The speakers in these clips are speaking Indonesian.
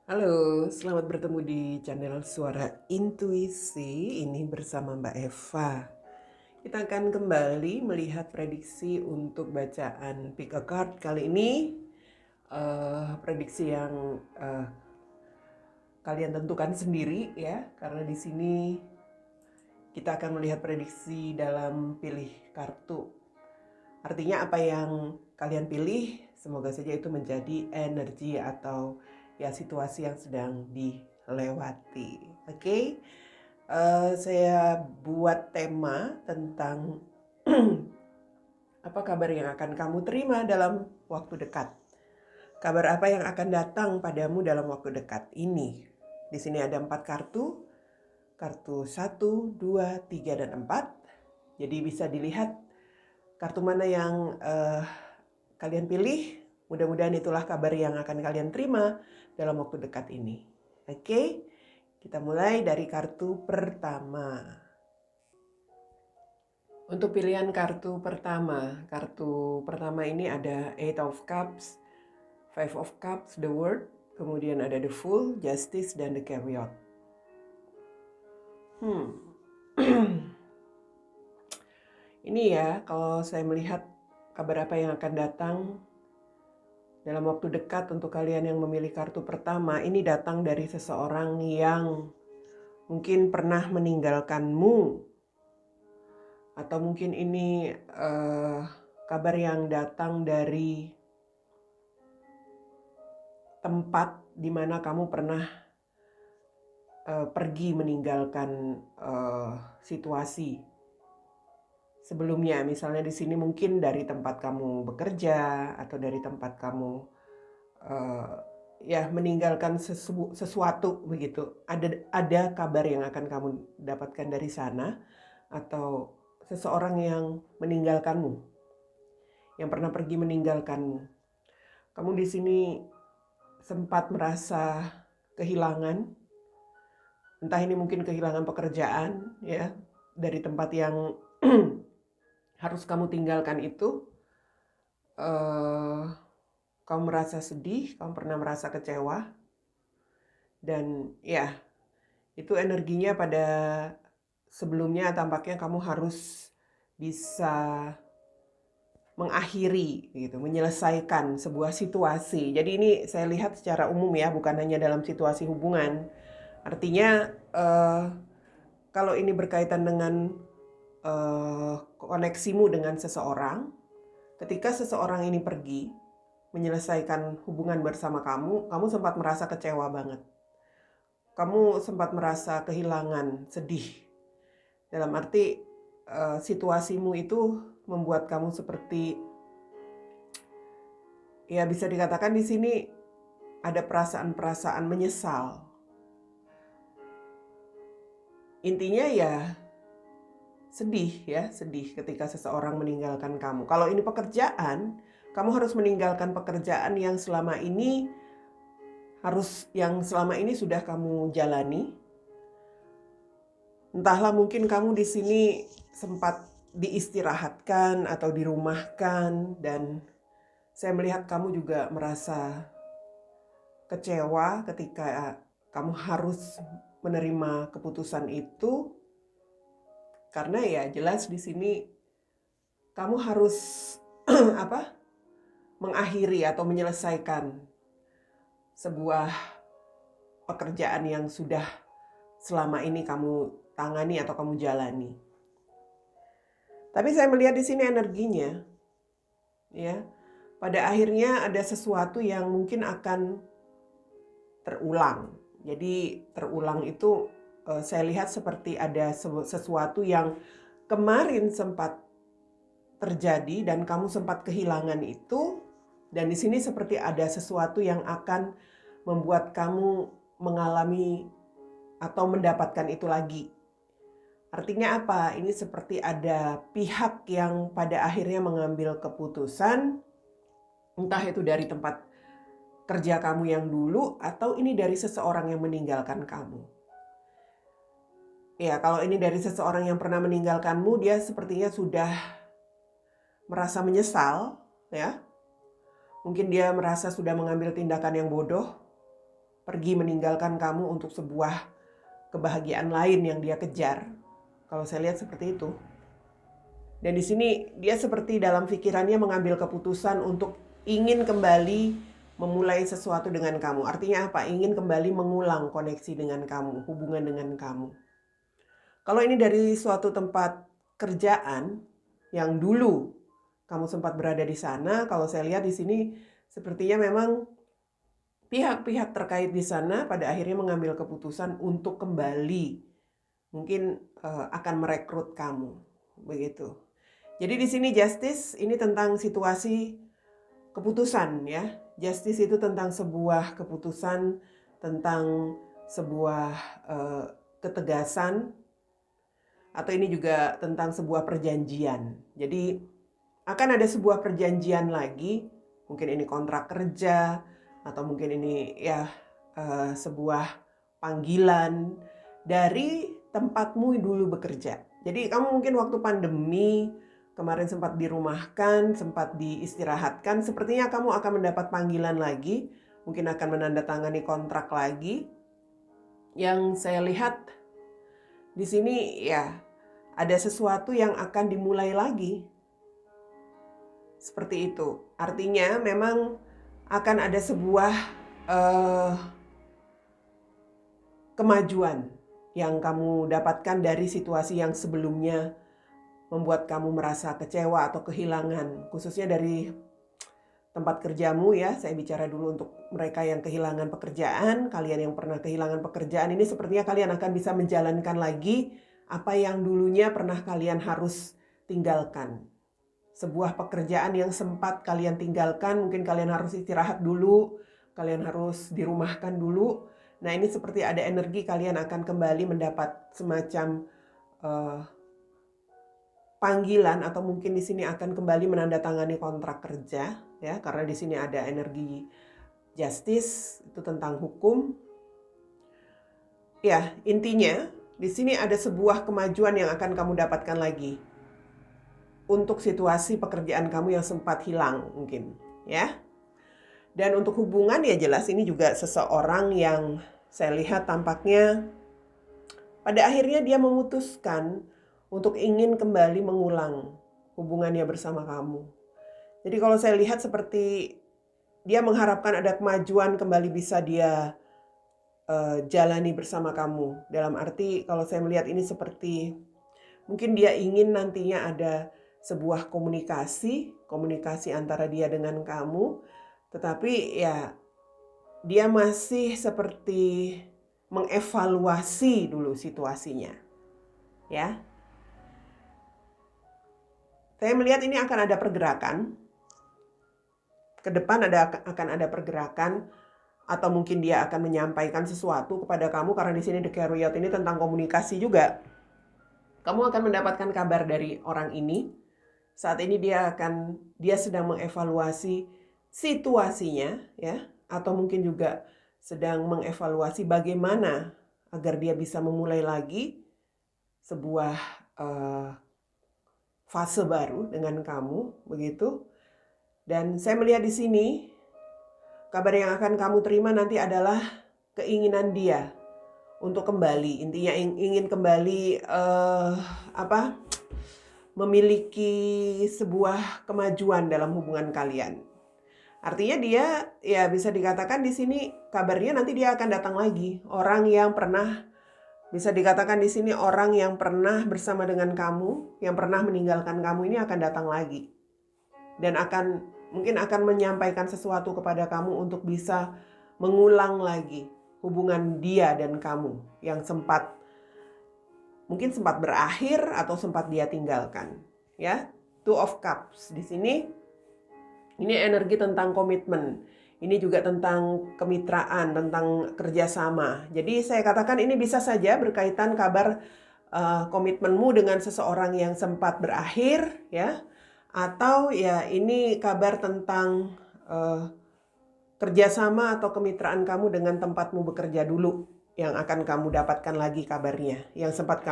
Halo, selamat bertemu di channel Suara Intuisi. Ini bersama Mbak Eva. Kita akan kembali melihat prediksi untuk bacaan Pick a Card kali ini. Prediksi yang kalian tentukan sendiri ya, karena di sini kita akan melihat prediksi dalam pilih kartu. Artinya apa yang kalian pilih, semoga saja itu menjadi energi atau ya situasi yang sedang dilewati. Oke. Saya buat tema tentang apa kabar yang akan kamu terima dalam waktu dekat. Kabar apa yang akan datang padamu dalam waktu dekat ini. Di sini ada 4 kartu. Kartu 1, 2, 3, dan 4. Jadi bisa dilihat kartu mana yang kalian pilih. Mudah-mudahan itulah kabar yang akan kalian terima dalam waktu dekat ini. Oke, kita mulai dari kartu pertama. Untuk pilihan kartu pertama ini ada Eight of Cups, Five of Cups, The World, kemudian ada The Fool, Justice, dan The Chariot. Ini ya, kalau saya melihat kabar apa yang akan datang dalam waktu dekat untuk kalian yang memilih kartu pertama, ini datang dari seseorang yang mungkin pernah meninggalkanmu. Atau mungkin ini kabar yang datang dari tempat di mana kamu pernah pergi meninggalkan situasi sebelumnya. Misalnya di sini mungkin dari tempat kamu bekerja atau dari tempat kamu ya meninggalkan sesuatu begitu. Ada kabar yang akan kamu dapatkan dari sana atau seseorang yang meninggalkanmu, yang pernah pergi meninggalkanmu. Kamu di sini sempat merasa kehilangan, entah ini mungkin kehilangan pekerjaan ya, dari tempat yang harus kamu tinggalkan itu. Kamu merasa sedih, kamu pernah merasa kecewa, dan ya itu energinya pada sebelumnya tampaknya kamu harus bisa mengakhiri gitu, menyelesaikan sebuah situasi. Jadi ini saya lihat secara umum ya, bukan hanya dalam situasi hubungan. Artinya kalau ini berkaitan dengan koneksimu dengan seseorang, ketika seseorang ini pergi menyelesaikan hubungan bersama kamu, kamu sempat merasa kecewa banget. Kamu sempat merasa kehilangan, sedih. Dalam arti situasimu itu membuat kamu seperti, ya bisa dikatakan di sini ada perasaan-perasaan menyesal. Intinya ya sedih ya, sedih ketika seseorang meninggalkan kamu. Kalau ini pekerjaan, kamu harus meninggalkan pekerjaan yang selama ini sudah kamu jalani. Entahlah, mungkin kamu di sini sempat diistirahatkan atau dirumahkan, dan saya melihat kamu juga merasa kecewa ketika kamu harus menerima keputusan itu, karena ya jelas di sini kamu harus mengakhiri atau menyelesaikan sebuah pekerjaan yang sudah selama ini kamu tangani atau kamu jalani. Tapi saya melihat di sini energinya, ya, pada akhirnya ada sesuatu yang mungkin akan terulang. Jadi terulang itu saya lihat seperti ada sesuatu yang kemarin sempat terjadi dan kamu sempat kehilangan itu, dan di sini seperti ada sesuatu yang akan membuat kamu mengalami atau mendapatkan itu lagi. Artinya apa? Ini seperti ada pihak yang pada akhirnya mengambil keputusan, entah itu dari tempat kerja kamu yang dulu atau ini dari seseorang yang meninggalkan kamu. Ya, kalau ini dari seseorang yang pernah meninggalkanmu, dia sepertinya sudah merasa menyesal, ya. Mungkin dia merasa sudah mengambil tindakan yang bodoh, pergi meninggalkan kamu untuk sebuah kebahagiaan lain yang dia kejar. Kalau saya lihat seperti itu. Dan di sini dia seperti dalam pikirannya mengambil keputusan untuk ingin kembali memulai sesuatu dengan kamu. Artinya apa? Ingin kembali mengulang koneksi dengan kamu, hubungan dengan kamu. Kalau ini dari suatu tempat kerjaan yang dulu kamu sempat berada di sana, kalau saya lihat di sini sepertinya memang pihak-pihak terkait di sana pada akhirnya mengambil keputusan untuk kembali, mungkin akan merekrut kamu, begitu. Jadi di sini justice ini tentang situasi keputusan ya. Justice itu tentang sebuah keputusan, tentang sebuah ketegasan, atau ini juga tentang sebuah perjanjian. Jadi akan ada sebuah perjanjian lagi, mungkin ini kontrak kerja, atau mungkin ini ya sebuah panggilan dari tempatmu dulu bekerja. Jadi kamu mungkin waktu pandemi kemarin sempat dirumahkan, sempat diistirahatkan, sepertinya kamu akan mendapat panggilan lagi, mungkin akan menandatangani kontrak lagi. Yang saya lihat di sini ya ada sesuatu yang akan dimulai lagi. Seperti itu. Artinya memang akan ada sebuah kemajuan yang kamu dapatkan dari situasi yang sebelumnya membuat kamu merasa kecewa atau kehilangan. Khususnya dari tempat kerjamu ya. Saya bicara dulu untuk mereka yang kehilangan pekerjaan. Kalian yang pernah kehilangan pekerjaan ini sepertinya kalian akan bisa menjalankan lagi apa yang dulunya pernah kalian harus tinggalkan. Sebuah pekerjaan yang sempat kalian tinggalkan, mungkin kalian harus istirahat dulu, kalian harus dirumahkan dulu. Nah ini seperti ada energi kalian akan kembali mendapat semacam panggilan, atau mungkin di sini akan kembali menandatangani kontrak kerja ya, karena di sini ada energi justice, itu tentang hukum. Ya, intinya di sini ada sebuah kemajuan yang akan kamu dapatkan lagi untuk situasi pekerjaan kamu yang sempat hilang mungkin ya. Dan untuk hubungan ya jelas ini juga seseorang yang saya lihat tampaknya pada akhirnya dia memutuskan untuk ingin kembali mengulang hubungannya bersama kamu. Jadi kalau saya lihat seperti dia mengharapkan ada kemajuan kembali bisa dia jalani bersama kamu. Dalam arti kalau saya melihat ini seperti mungkin dia ingin nantinya ada sebuah komunikasi antara dia dengan kamu, tetapi ya dia masih seperti mengevaluasi dulu situasinya. Ya. Saya melihat ini akan ada pergerakan. Ke depan akan ada pergerakan, atau mungkin dia akan menyampaikan sesuatu kepada kamu, karena di sini The Chariot ini tentang komunikasi juga. Kamu akan mendapatkan kabar dari orang ini. Saat ini dia sedang mengevaluasi situasinya ya, atau mungkin juga sedang mengevaluasi bagaimana agar dia bisa memulai lagi sebuah fase baru dengan kamu, begitu. Dan saya melihat di sini kabar yang akan kamu terima nanti adalah keinginan dia untuk kembali. Intinya ingin kembali memiliki sebuah kemajuan dalam hubungan kalian. Artinya dia ya bisa dikatakan di sini kabarnya nanti dia akan datang lagi. Orang yang pernah, bisa dikatakan di sini orang yang pernah bersama dengan kamu, yang pernah meninggalkan kamu ini akan datang lagi. Dan mungkin akan menyampaikan sesuatu kepada kamu untuk bisa mengulang lagi hubungan dia dan kamu yang mungkin sempat berakhir atau sempat dia tinggalkan. Ya, Two of Cups di sini ini energi tentang komitmen. Ini juga tentang kemitraan, tentang kerjasama. Jadi saya katakan ini bisa saja berkaitan kabar komitmenmu dengan seseorang yang sempat berakhir, ya, atau ya ini kabar tentang kerjasama atau kemitraan kamu dengan tempatmu bekerja dulu, yang akan kamu dapatkan lagi kabarnya, yang sempat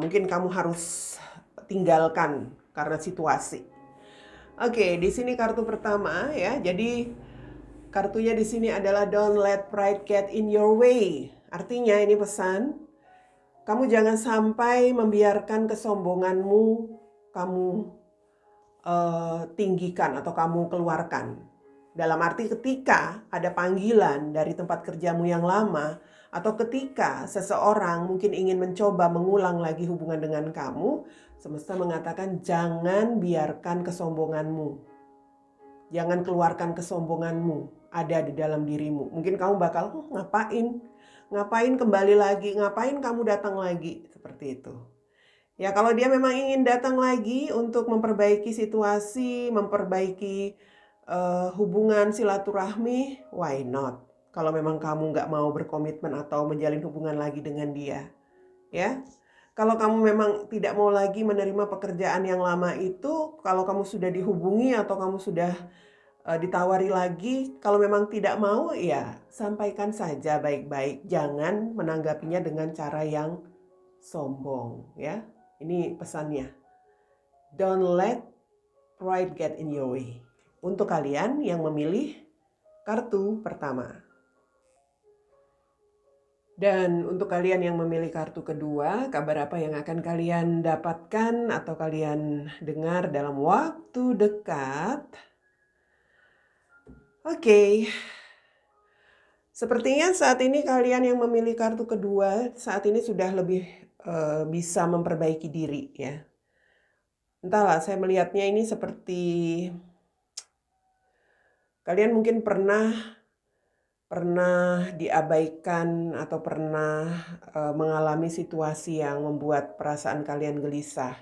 mungkin kamu harus tinggalkan karena situasi. Oke, di sini kartu pertama ya. Jadi Kartunya di sini adalah don't let pride get in your way. Artinya ini pesan, kamu jangan sampai membiarkan kesombonganmu kamu tinggikan atau kamu keluarkan. Dalam arti ketika ada panggilan dari tempat kerjamu yang lama, atau ketika seseorang mungkin ingin mencoba mengulang lagi hubungan dengan kamu, semesta mengatakan jangan biarkan kesombonganmu. Jangan keluarkan kesombonganmu ada di dalam dirimu. Mungkin kamu bakal, ngapain kembali lagi, ngapain kamu datang lagi, seperti itu. Ya kalau dia memang ingin datang lagi untuk memperbaiki situasi, memperbaiki hubungan silaturahmi, why not? Kalau memang kamu nggak mau berkomitmen atau menjalin hubungan lagi dengan dia, ya. Kalau kamu memang tidak mau lagi menerima pekerjaan yang lama itu, kalau kamu sudah dihubungi atau kamu sudah ditawari lagi, kalau memang tidak mau, ya sampaikan saja baik-baik. Jangan menanggapinya dengan cara yang sombong, ya. Ini pesannya. Don't let pride get in your way. Untuk kalian yang memilih kartu pertama. Dan untuk kalian yang memilih kartu kedua, kabar apa yang akan kalian dapatkan atau kalian dengar dalam waktu dekat? Oke. Sepertinya saat ini kalian yang memilih kartu kedua saat ini sudah lebih bisa memperbaiki diri, ya. Entahlah, saya melihatnya ini seperti kalian mungkin pernah diabaikan atau pernah mengalami situasi yang membuat perasaan kalian gelisah.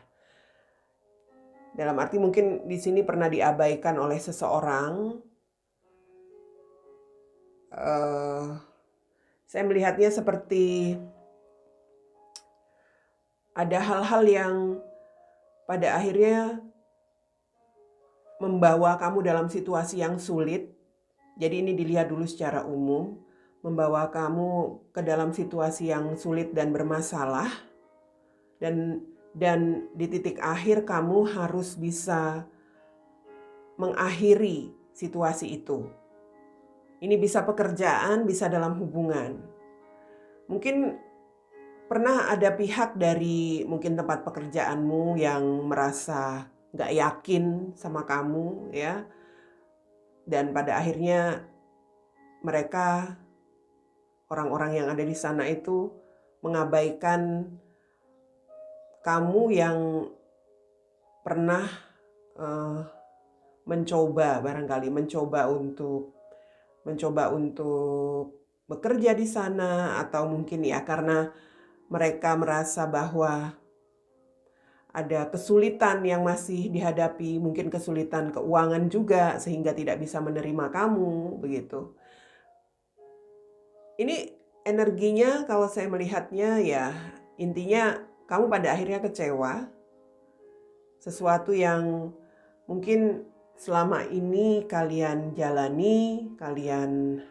Dalam arti mungkin di sini pernah diabaikan oleh seseorang. Saya melihatnya seperti ada hal-hal yang pada akhirnya membawa kamu dalam situasi yang sulit. Jadi ini dilihat dulu secara umum, membawa kamu ke dalam situasi yang sulit dan bermasalah. Dan di titik akhir kamu harus bisa mengakhiri situasi itu. Ini bisa pekerjaan, bisa dalam hubungan. Mungkin pernah ada pihak dari mungkin tempat pekerjaanmu yang merasa gak yakin sama kamu, ya. Dan pada akhirnya mereka, orang-orang yang ada di sana itu mengabaikan kamu yang pernah mencoba untuk bekerja di sana, atau mungkin ya karena mereka merasa bahwa ada kesulitan yang masih dihadapi, mungkin kesulitan keuangan juga sehingga tidak bisa menerima kamu, begitu. Ini energinya kalau saya melihatnya ya intinya kamu pada akhirnya kecewa. Sesuatu yang mungkin selama ini kalian jalani, kalian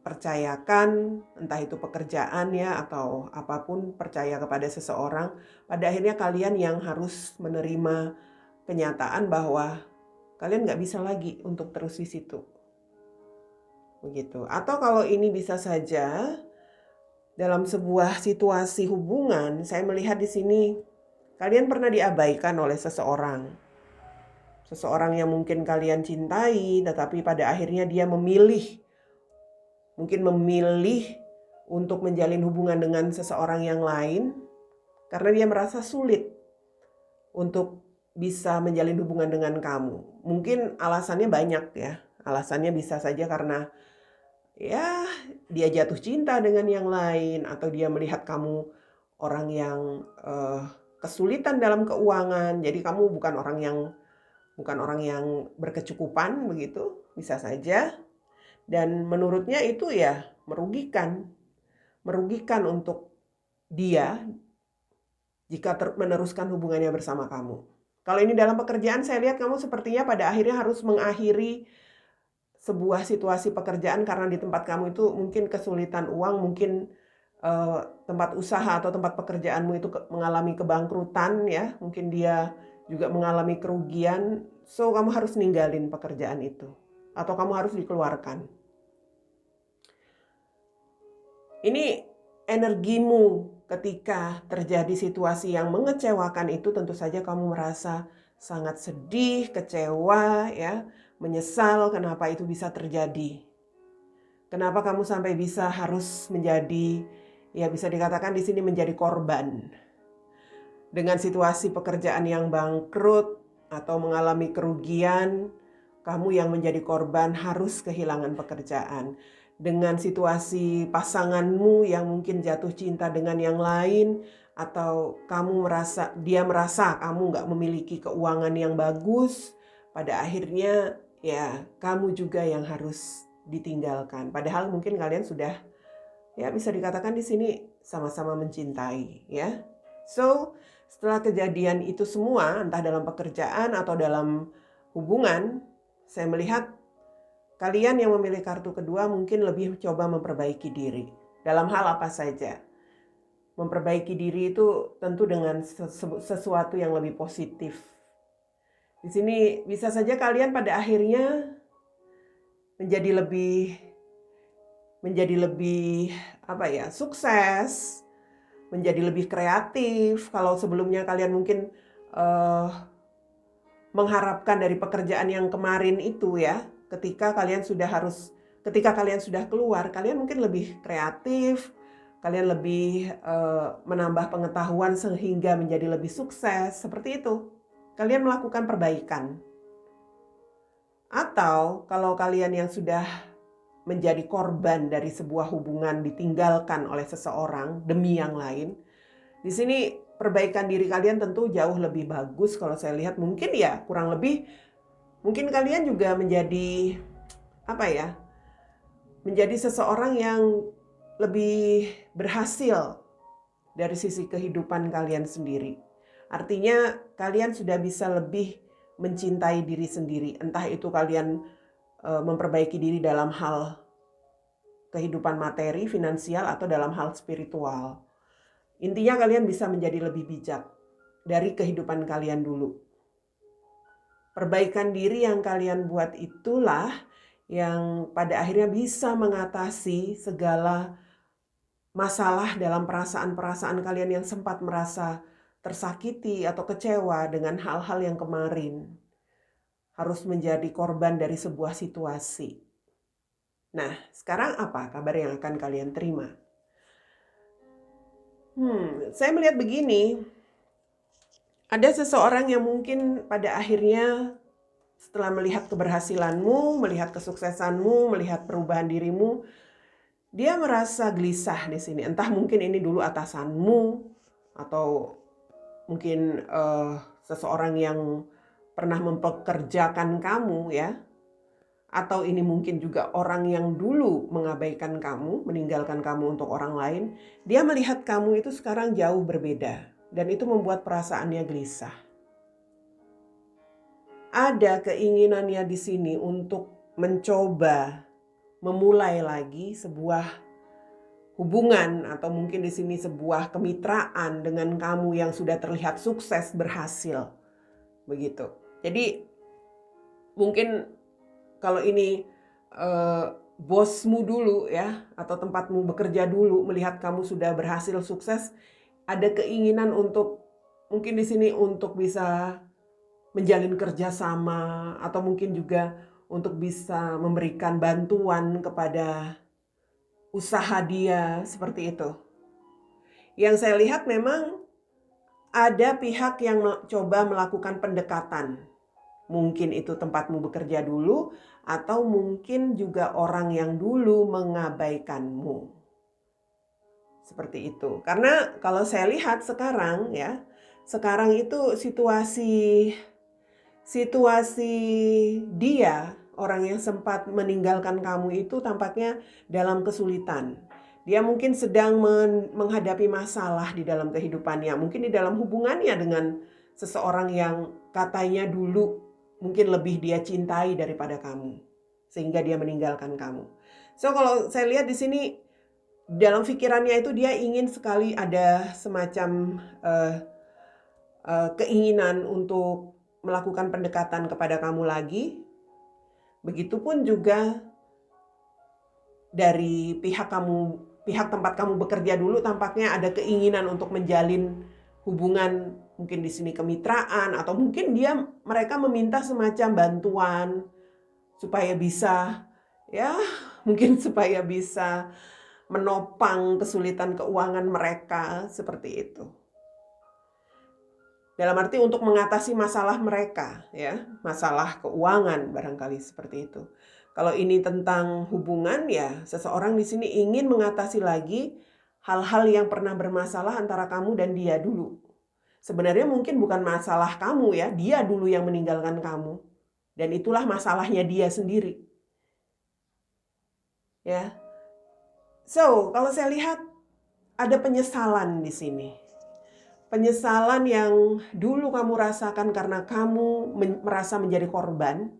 percayakan, entah itu pekerjaan ya atau apapun, percaya kepada seseorang, pada akhirnya kalian yang harus menerima kenyataan bahwa kalian nggak bisa lagi untuk terus di situ. Begitu. Atau kalau ini bisa saja dalam sebuah situasi hubungan, saya melihat di sini kalian pernah diabaikan oleh seseorang. Seseorang yang mungkin kalian cintai, tetapi pada akhirnya dia memilih untuk menjalin hubungan dengan seseorang yang lain karena dia merasa sulit untuk bisa menjalin hubungan dengan kamu. Mungkin alasannya banyak ya. Alasannya bisa saja karena ya dia jatuh cinta dengan yang lain, atau dia melihat kamu orang yang kesulitan dalam keuangan. Jadi kamu bukan orang yang berkecukupan, begitu. Bisa saja. Dan menurutnya itu ya merugikan untuk dia jika meneruskan hubungannya bersama kamu. Kalau ini dalam pekerjaan, saya lihat kamu sepertinya pada akhirnya harus mengakhiri sebuah situasi pekerjaan karena di tempat kamu itu mungkin kesulitan uang, mungkin tempat usaha atau tempat pekerjaanmu itu mengalami kebangkrutan, ya, mungkin dia juga mengalami kerugian, so kamu harus ninggalin pekerjaan itu. atau kamu harus dikeluarkan. Ini energimu ketika terjadi situasi yang mengecewakan itu, tentu saja kamu merasa sangat sedih, kecewa, ya, menyesal kenapa itu bisa terjadi. Kenapa kamu sampai bisa harus menjadi, ya bisa dikatakan di sini menjadi korban. Dengan situasi pekerjaan yang bangkrut atau mengalami kerugian, kamu yang menjadi korban harus kehilangan pekerjaan. Dengan situasi pasanganmu yang mungkin jatuh cinta dengan yang lain, atau dia merasa kamu nggak memiliki keuangan yang bagus, pada akhirnya ya kamu juga yang harus ditinggalkan. Padahal mungkin kalian sudah, ya bisa dikatakan di sini sama-sama mencintai, ya. So, setelah kejadian itu semua, entah dalam pekerjaan atau dalam hubungan, saya melihat kalian yang memilih kartu kedua mungkin lebih coba memperbaiki diri. Dalam hal apa saja. Memperbaiki diri itu tentu dengan sesuatu yang lebih positif. Di sini bisa saja kalian pada akhirnya menjadi lebih sukses, menjadi lebih kreatif. Kalau sebelumnya kalian mungkin mengharapkan dari pekerjaan yang kemarin itu, ya, ketika kalian sudah keluar, kalian mungkin lebih kreatif, kalian lebih menambah pengetahuan sehingga menjadi lebih sukses, seperti itu. Kalian melakukan perbaikan. Atau kalau kalian yang sudah menjadi korban dari sebuah hubungan ditinggalkan oleh seseorang demi yang lain, di sini perbaikan diri kalian tentu jauh lebih bagus. Kalau saya lihat mungkin ya kurang lebih, mungkin kalian juga menjadi menjadi seseorang yang lebih berhasil dari sisi kehidupan kalian sendiri. Artinya kalian sudah bisa lebih mencintai diri sendiri. Entah itu kalian memperbaiki diri dalam hal kehidupan materi, finansial, atau dalam hal spiritual. Intinya kalian bisa menjadi lebih bijak dari kehidupan kalian dulu. Perbaikan diri yang kalian buat itulah yang pada akhirnya bisa mengatasi segala masalah dalam perasaan-perasaan kalian yang sempat merasa tersakiti atau kecewa dengan hal-hal yang kemarin. Harus menjadi korban dari sebuah situasi. Nah, sekarang apa kabar yang akan kalian terima? Saya melihat begini, ada seseorang yang mungkin pada akhirnya setelah melihat keberhasilanmu, melihat kesuksesanmu, melihat perubahan dirimu, dia merasa gelisah di sini. Entah mungkin ini dulu atasanmu, atau mungkin seseorang yang pernah mempekerjakan kamu, ya. Atau ini mungkin juga orang yang dulu mengabaikan kamu, meninggalkan kamu untuk orang lain. Dia melihat kamu itu sekarang jauh berbeda. Dan itu membuat perasaannya gelisah. Ada keinginannya di sini untuk mencoba memulai lagi sebuah hubungan, atau mungkin di sini sebuah kemitraan dengan kamu yang sudah terlihat sukses, berhasil. Begitu. Jadi mungkin kalau ini bosmu dulu, ya, atau tempatmu bekerja dulu, melihat kamu sudah berhasil sukses, ada keinginan untuk mungkin di sini untuk bisa menjalin kerjasama, atau mungkin juga untuk bisa memberikan bantuan kepada usaha dia, seperti itu. Yang saya lihat memang ada pihak yang coba melakukan pendekatan. Mungkin itu tempatmu bekerja dulu, atau mungkin juga orang yang dulu mengabaikanmu. Seperti itu. Karena kalau saya lihat sekarang, ya, sekarang itu situasi dia, orang yang sempat meninggalkan kamu itu tampaknya dalam kesulitan. Dia mungkin sedang menghadapi masalah di dalam kehidupannya. Mungkin di dalam hubungannya dengan seseorang yang katanya dulu mungkin lebih dia cintai daripada kamu, sehingga dia meninggalkan kamu. So kalau saya lihat di sini, dalam pikirannya itu dia ingin sekali ada semacam keinginan untuk melakukan pendekatan kepada kamu lagi. Begitupun juga dari pihak tempat kamu bekerja dulu tampaknya ada keinginan untuk menjalin hubungan, mungkin di sini kemitraan, atau mungkin mereka meminta semacam bantuan supaya bisa, ya mungkin supaya bisa menopang kesulitan keuangan mereka, seperti itu. Dalam arti untuk mengatasi masalah mereka, ya, masalah keuangan barangkali seperti itu. Kalau ini tentang hubungan, ya seseorang di sini ingin mengatasi lagi hal-hal yang pernah bermasalah antara kamu dan dia dulu. Sebenarnya mungkin bukan masalah kamu, ya, dia dulu yang meninggalkan kamu. Dan itulah masalahnya dia sendiri. Ya. So, kalau saya lihat ada penyesalan di sini. Penyesalan yang dulu kamu rasakan karena kamu merasa menjadi korban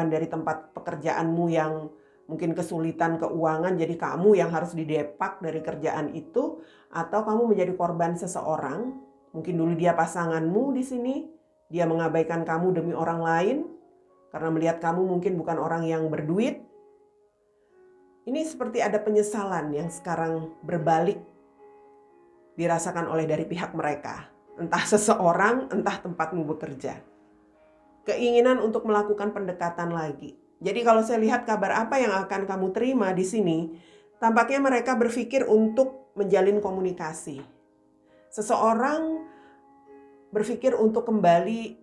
dari tempat pekerjaanmu yang mungkin kesulitan keuangan, jadi kamu yang harus didepak dari kerjaan itu, atau kamu menjadi korban seseorang, mungkin dulu dia pasanganmu di sini, dia mengabaikan kamu demi orang lain, karena melihat kamu mungkin bukan orang yang berduit. Ini seperti ada penyesalan yang sekarang berbalik dirasakan oleh dari pihak mereka. Entah seseorang, entah tempatmu bekerja. Keinginan untuk melakukan pendekatan lagi. Jadi kalau saya lihat kabar apa yang akan kamu terima di sini, tampaknya mereka berpikir untuk menjalin komunikasi. Seseorang berpikir untuk kembali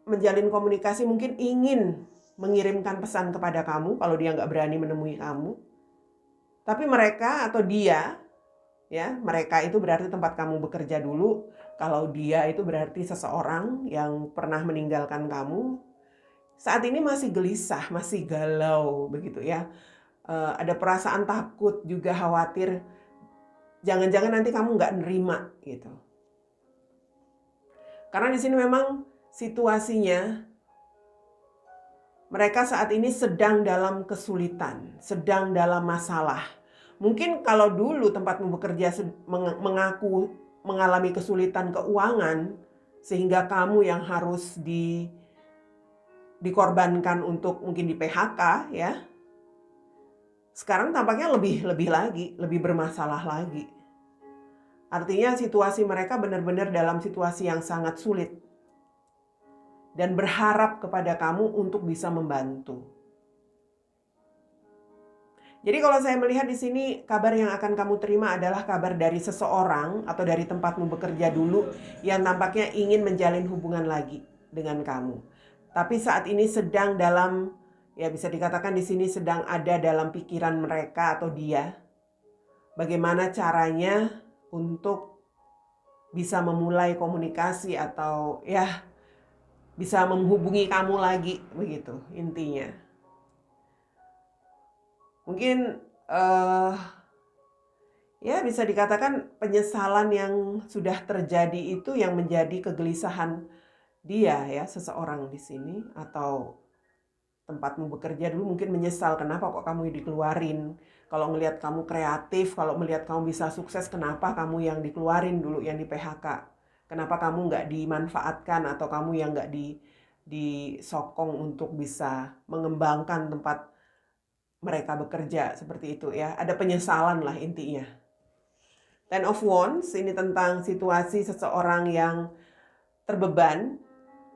menjalin komunikasi, mungkin ingin mengirimkan pesan kepada kamu kalau dia nggak berani menemui kamu. Tapi mereka atau dia, ya, mereka itu berarti tempat kamu bekerja dulu. Kalau dia itu berarti seseorang yang pernah meninggalkan kamu. Saat ini masih gelisah, masih galau begitu ya. Ada perasaan takut, juga khawatir. Jangan-jangan nanti kamu nggak nerima gitu. Karena di sini memang situasinya mereka saat ini sedang dalam kesulitan, sedang dalam masalah. Mungkin kalau dulu tempatmu bekerja mengaku mengalami kesulitan keuangan, sehingga kamu yang harus dikorbankan untuk mungkin di PHK, ya. Sekarang tampaknya lebih lagi, lebih bermasalah lagi. Artinya situasi mereka benar-benar dalam situasi yang sangat sulit. Dan berharap kepada kamu untuk bisa membantu. Jadi kalau saya melihat di sini, kabar yang akan kamu terima adalah kabar dari seseorang atau dari tempatmu bekerja dulu yang tampaknya ingin menjalin hubungan lagi dengan kamu. Tapi saat ini sedang dalam, ya bisa dikatakan di sini sedang ada dalam pikiran mereka atau dia. Bagaimana caranya untuk bisa memulai komunikasi atau ya bisa menghubungi kamu lagi, begitu intinya. Mungkin ya bisa dikatakan penyesalan yang sudah terjadi itu yang menjadi kegelisahan dia, ya, seseorang di sini atau tempatmu bekerja dulu mungkin menyesal kenapa kok kamu dikeluarin. Kalau melihat kamu kreatif, kalau melihat kamu bisa sukses, kenapa kamu yang dikeluarin dulu, yang di PHK? Kenapa kamu nggak dimanfaatkan atau kamu yang nggak disokong untuk bisa mengembangkan tempat mereka bekerja, seperti itu ya. Ada penyesalan lah intinya. Ten of Wands ini tentang situasi seseorang yang terbeban,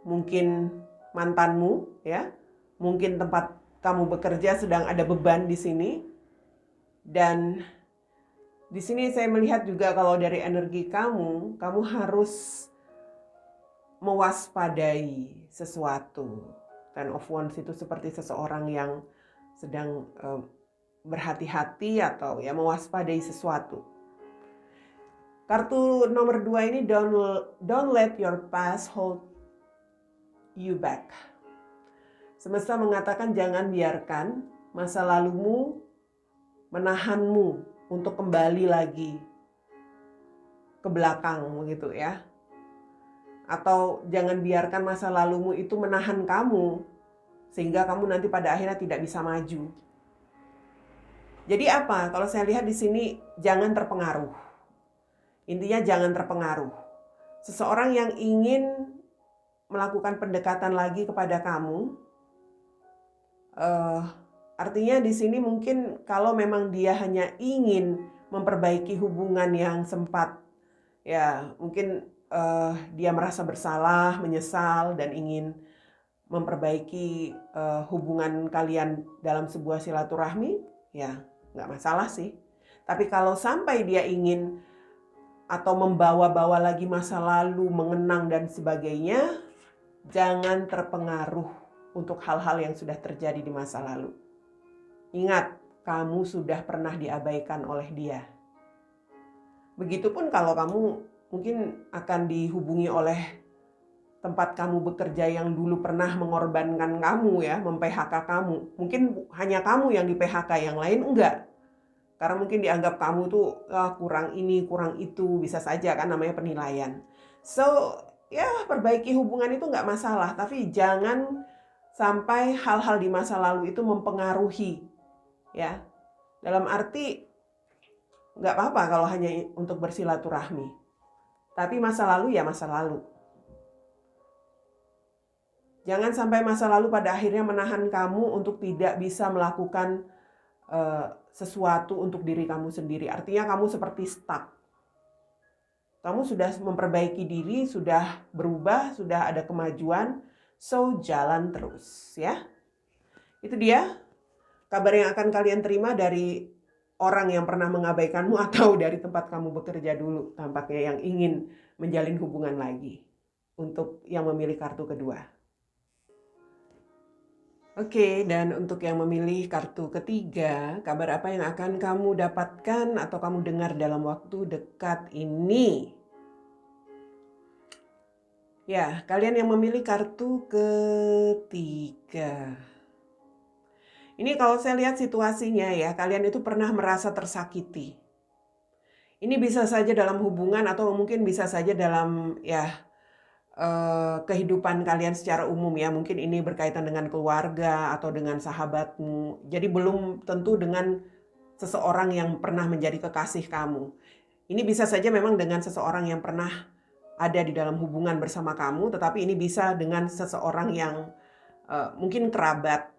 mungkin mantanmu, ya, mungkin tempat kamu bekerja sedang ada beban di sini. Dan di sini saya melihat juga kalau dari energi kamu harus mewaspadai sesuatu. Ten of Wands itu seperti seseorang yang sedang berhati-hati atau ya mewaspadai sesuatu. Kartu nomor 2 ini don't let your past hold you back. Semesta mengatakan jangan biarkan masa lalumu menahanmu untuk kembali lagi ke belakang begitu ya. Atau jangan biarkan masa lalumu itu menahan kamu sehingga kamu nanti pada akhirnya tidak bisa maju. Jadi apa? Kalau saya lihat di sini jangan terpengaruh. Intinya jangan terpengaruh. Seseorang yang ingin melakukan pendekatan lagi kepada kamu, Eh, Artinya di sini mungkin kalau memang dia hanya ingin memperbaiki hubungan yang sempat, ya mungkin dia merasa bersalah, menyesal, dan ingin memperbaiki hubungan kalian dalam sebuah silaturahmi, ya nggak masalah sih. Tapi kalau sampai dia ingin atau membawa-bawa lagi masa lalu, mengenang dan sebagainya, jangan terpengaruh untuk hal-hal yang sudah terjadi di masa lalu. Ingat, kamu sudah pernah diabaikan oleh dia. Begitupun kalau kamu mungkin akan dihubungi oleh tempat kamu bekerja yang dulu pernah mengorbankan kamu, ya, mem-PHK kamu. Mungkin hanya kamu yang di PHK, yang lain enggak. Karena mungkin dianggap kamu tuh kurang ini, kurang itu, bisa saja kan, namanya penilaian. So, ya perbaiki hubungan itu nggak masalah, tapi jangan sampai hal-hal di masa lalu itu mempengaruhi, ya. Dalam arti nggak apa-apa kalau hanya untuk bersilaturahmi, tapi masa lalu ya masa lalu. Jangan sampai masa lalu pada akhirnya menahan kamu untuk tidak bisa melakukan sesuatu untuk diri kamu sendiri. Artinya kamu seperti stuck. Kamu sudah memperbaiki diri, sudah berubah, sudah ada kemajuan, so jalan terus, ya. Itu dia kabar yang akan kalian terima dari orang yang pernah mengabaikanmu atau dari tempat kamu bekerja dulu, tampaknya yang ingin menjalin hubungan lagi. Untuk yang memilih kartu kedua. Oke, dan untuk yang memilih kartu ketiga, kabar apa yang akan kamu dapatkan atau kamu dengar dalam waktu dekat ini? Ya, kalian yang memilih kartu ketiga. Ini kalau saya lihat situasinya ya, kalian itu pernah merasa tersakiti. Ini bisa saja dalam hubungan atau mungkin bisa saja dalam kehidupan kalian secara umum, ya. Mungkin ini berkaitan dengan keluarga atau dengan sahabatmu. Jadi belum tentu dengan seseorang yang pernah menjadi kekasih kamu. Ini bisa saja memang dengan seseorang yang pernah ada di dalam hubungan bersama kamu, tetapi ini bisa dengan seseorang yang mungkin kerabat,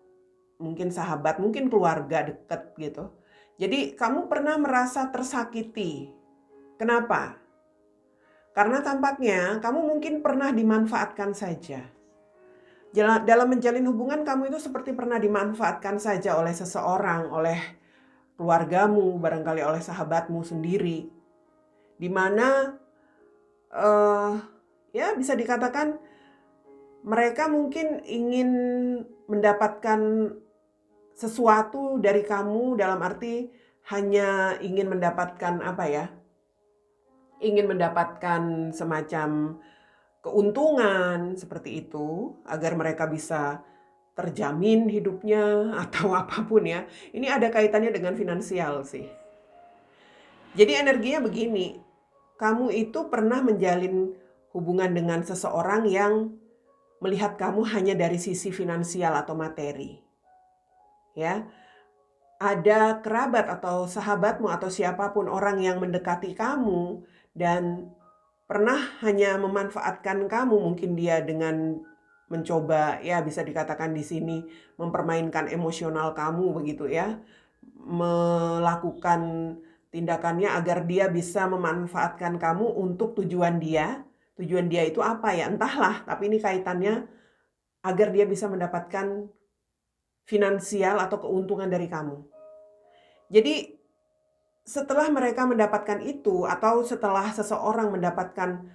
mungkin sahabat, mungkin keluarga dekat gitu. Jadi kamu pernah merasa tersakiti. Kenapa? Karena tampaknya kamu mungkin pernah dimanfaatkan saja. Dalam menjalin hubungan kamu itu seperti pernah dimanfaatkan saja oleh seseorang, oleh keluargamu, barangkali oleh sahabatmu sendiri. Di mana ya bisa dikatakan mereka mungkin ingin mendapatkan sesuatu dari kamu, dalam arti hanya ingin mendapatkan ingin mendapatkan semacam keuntungan seperti itu agar mereka bisa terjamin hidupnya atau apapun, ya. Ini ada kaitannya dengan finansial sih. Jadi energinya begini, kamu itu pernah menjalin hubungan dengan seseorang yang melihat kamu hanya dari sisi finansial atau materi. Ya. Ada kerabat atau sahabatmu atau siapapun orang yang mendekati kamu dan pernah hanya memanfaatkan kamu, mungkin dia dengan mencoba, ya bisa dikatakan di sini mempermainkan emosional kamu begitu, ya. Melakukan tindakannya agar dia bisa memanfaatkan kamu untuk tujuan dia. Tujuan dia itu apa, ya entahlah, tapi ini kaitannya agar dia bisa mendapatkan finansial atau keuntungan dari kamu. Jadi setelah mereka mendapatkan itu, atau setelah seseorang mendapatkan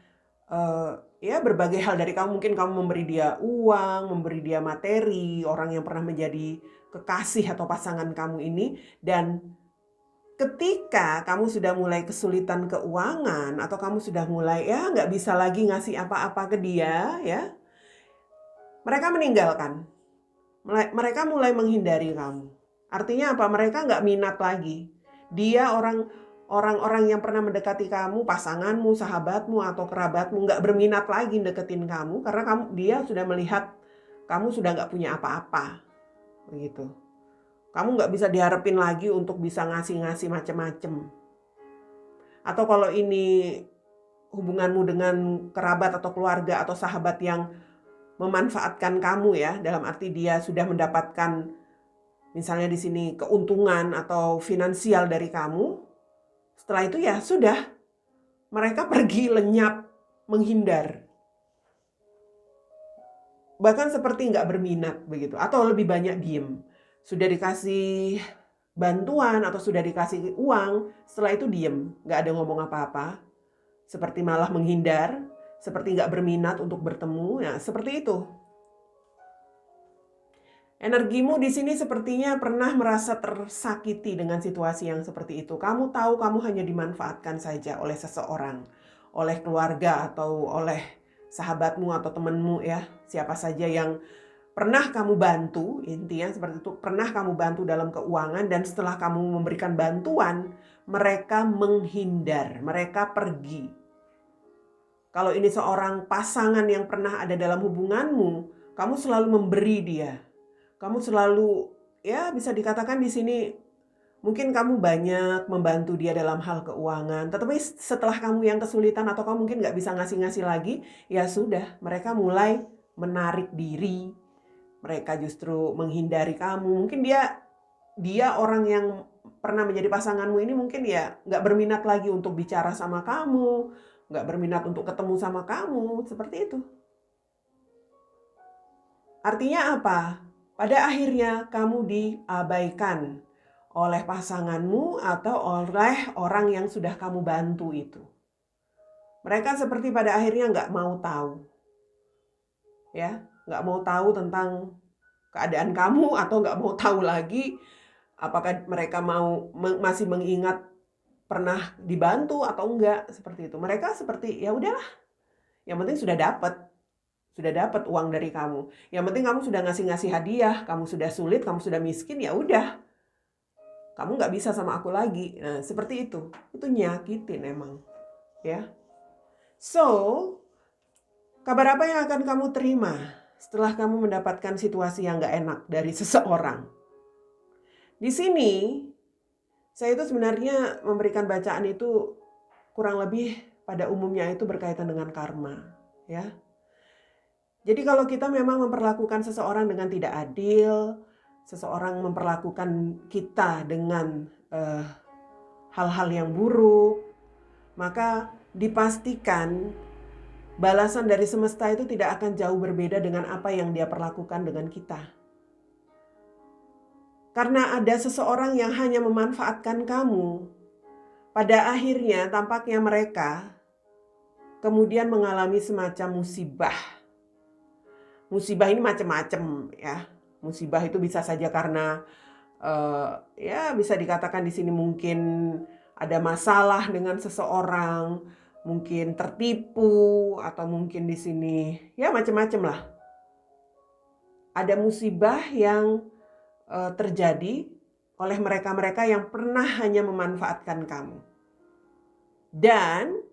ya berbagai hal dari kamu, mungkin kamu memberi dia uang, memberi dia materi, orang yang pernah menjadi kekasih atau pasangan kamu ini, dan ketika kamu sudah mulai kesulitan keuangan atau kamu sudah mulai ya nggak bisa lagi ngasih apa-apa ke dia, ya, mereka meninggalkan. Mereka mulai menghindari kamu. Artinya apa? Mereka nggak minat lagi. Dia orang-orang yang pernah mendekati kamu, pasanganmu, sahabatmu, atau kerabatmu, nggak berminat lagi deketin kamu karena dia sudah melihat kamu sudah nggak punya apa-apa, begitu. Kamu nggak bisa diharapin lagi untuk bisa ngasih-ngasih macam-macam. Atau kalau ini hubunganmu dengan kerabat atau keluarga atau sahabat yang memanfaatkan kamu, ya, dalam arti dia sudah mendapatkan misalnya di sini keuntungan atau finansial dari kamu, setelah itu ya sudah, mereka pergi lenyap, menghindar. Bahkan seperti nggak berminat begitu, atau lebih banyak diem. Sudah dikasih bantuan atau sudah dikasih uang, setelah itu diem, nggak ada ngomong apa-apa, seperti malah menghindar, seperti nggak berminat untuk bertemu, ya seperti itu. Energimu di sini sepertinya pernah merasa tersakiti dengan situasi yang seperti itu. Kamu tahu kamu hanya dimanfaatkan saja oleh seseorang, oleh keluarga atau oleh sahabatmu atau temanmu ya, siapa saja yang pernah kamu bantu, intinya seperti itu, pernah kamu bantu dalam keuangan dan setelah kamu memberikan bantuan, mereka menghindar, mereka pergi. Kalau ini seorang pasangan yang pernah ada dalam hubunganmu, kamu selalu memberi dia. Kamu selalu, ya bisa dikatakan di sini, mungkin kamu banyak membantu dia dalam hal keuangan. Tetapi setelah kamu yang kesulitan atau kamu mungkin nggak bisa ngasih-ngasih lagi, ya sudah, mereka mulai menarik diri. Mereka justru menghindari kamu. Mungkin dia orang yang pernah menjadi pasanganmu ini mungkin ya nggak berminat lagi untuk bicara sama kamu, nggak berminat untuk ketemu sama kamu, seperti itu. Artinya apa? Pada akhirnya kamu diabaikan oleh pasanganmu atau oleh orang yang sudah kamu bantu itu. Mereka seperti pada akhirnya nggak mau tahu. Ya, nggak mau tahu tentang keadaan kamu atau nggak mau tahu lagi apakah mereka masih mengingat pernah dibantu atau enggak, seperti itu. Mereka seperti ya udahlah, yang penting sudah dapat uang dari kamu. Yang penting kamu sudah ngasih hadiah, kamu sudah sulit, kamu sudah miskin, ya udah. Kamu nggak bisa sama aku lagi. Nah, seperti itu. Itu nyakitin emang. Ya. So, kabar apa yang akan kamu terima setelah kamu mendapatkan situasi yang nggak enak dari seseorang? Di sini, saya itu sebenarnya memberikan bacaan itu kurang lebih pada umumnya itu berkaitan dengan karma. Ya. Jadi kalau kita memang memperlakukan seseorang dengan tidak adil, seseorang memperlakukan kita dengan hal-hal yang buruk, maka dipastikan balasan dari semesta itu tidak akan jauh berbeda dengan apa yang dia perlakukan dengan kita. Karena ada seseorang yang hanya memanfaatkan kamu, pada akhirnya tampaknya mereka kemudian mengalami semacam musibah. Musibah ini macam-macam ya. Musibah itu bisa saja karena ya bisa dikatakan di sini mungkin ada masalah dengan seseorang, mungkin tertipu atau mungkin di sini ya macam-macam lah. Ada musibah yang terjadi oleh mereka-mereka yang pernah hanya memanfaatkan kamu. Dan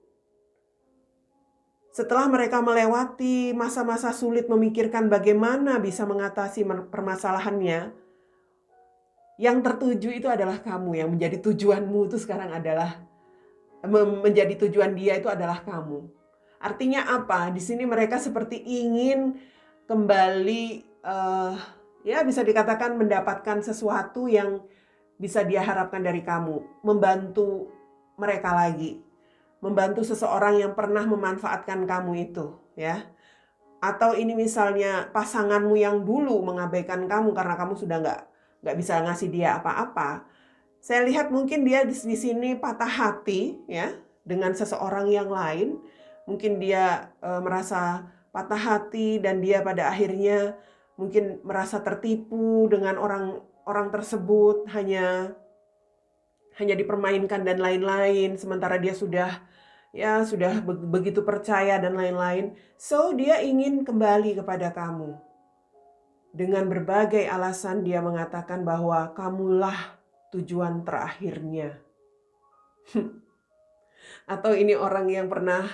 setelah mereka melewati masa-masa sulit memikirkan bagaimana bisa mengatasi permasalahannya, yang tertuju itu adalah kamu, yang menjadi tujuanmu itu sekarang adalah, menjadi tujuan dia itu adalah kamu. Artinya apa? Di sini mereka seperti ingin kembali, ya bisa dikatakan mendapatkan sesuatu yang bisa dia harapkan dari kamu, membantu mereka lagi. Membantu seseorang yang pernah memanfaatkan kamu itu, ya. Atau ini misalnya pasanganmu yang dulu mengabaikan kamu karena kamu sudah nggak bisa ngasih dia apa-apa. Saya lihat mungkin dia di sini patah hati, ya, dengan seseorang yang lain. Mungkin dia merasa patah hati dan dia pada akhirnya mungkin merasa tertipu dengan orang tersebut, hanya dipermainkan dan lain-lain, sementara dia sudah begitu percaya dan lain-lain. So dia ingin kembali kepada kamu. Dengan berbagai alasan dia mengatakan bahwa kamulah tujuan terakhirnya. Atau ini orang yang pernah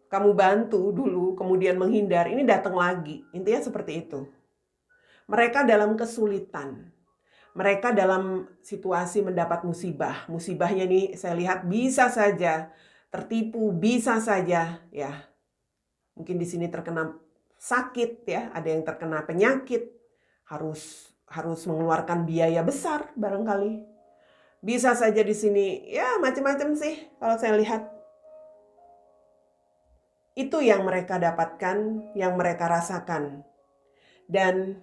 kamu bantu dulu kemudian menghindar, ini datang lagi. Intinya seperti itu. Mereka dalam kesulitan. Mereka dalam situasi mendapat musibah. Musibahnya nih saya lihat bisa saja tertipu, bisa saja ya. Mungkin di sini terkena sakit ya, ada yang terkena penyakit, harus harus mengeluarkan biaya besar barangkali. Bisa saja di sini ya macam-macam sih kalau saya lihat. Itu yang mereka dapatkan, yang mereka rasakan. Dan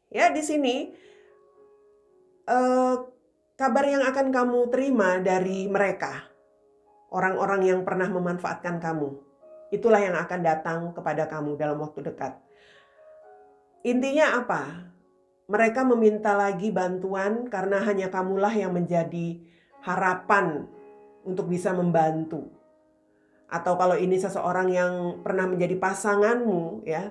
ya di sini kabar yang akan kamu terima dari mereka, orang-orang yang pernah memanfaatkan kamu, itulah yang akan datang kepada kamu dalam waktu dekat. Intinya apa? Mereka meminta lagi bantuan karena hanya kamulah yang menjadi harapan untuk bisa membantu. Atau kalau ini seseorang yang pernah menjadi pasanganmu, ya,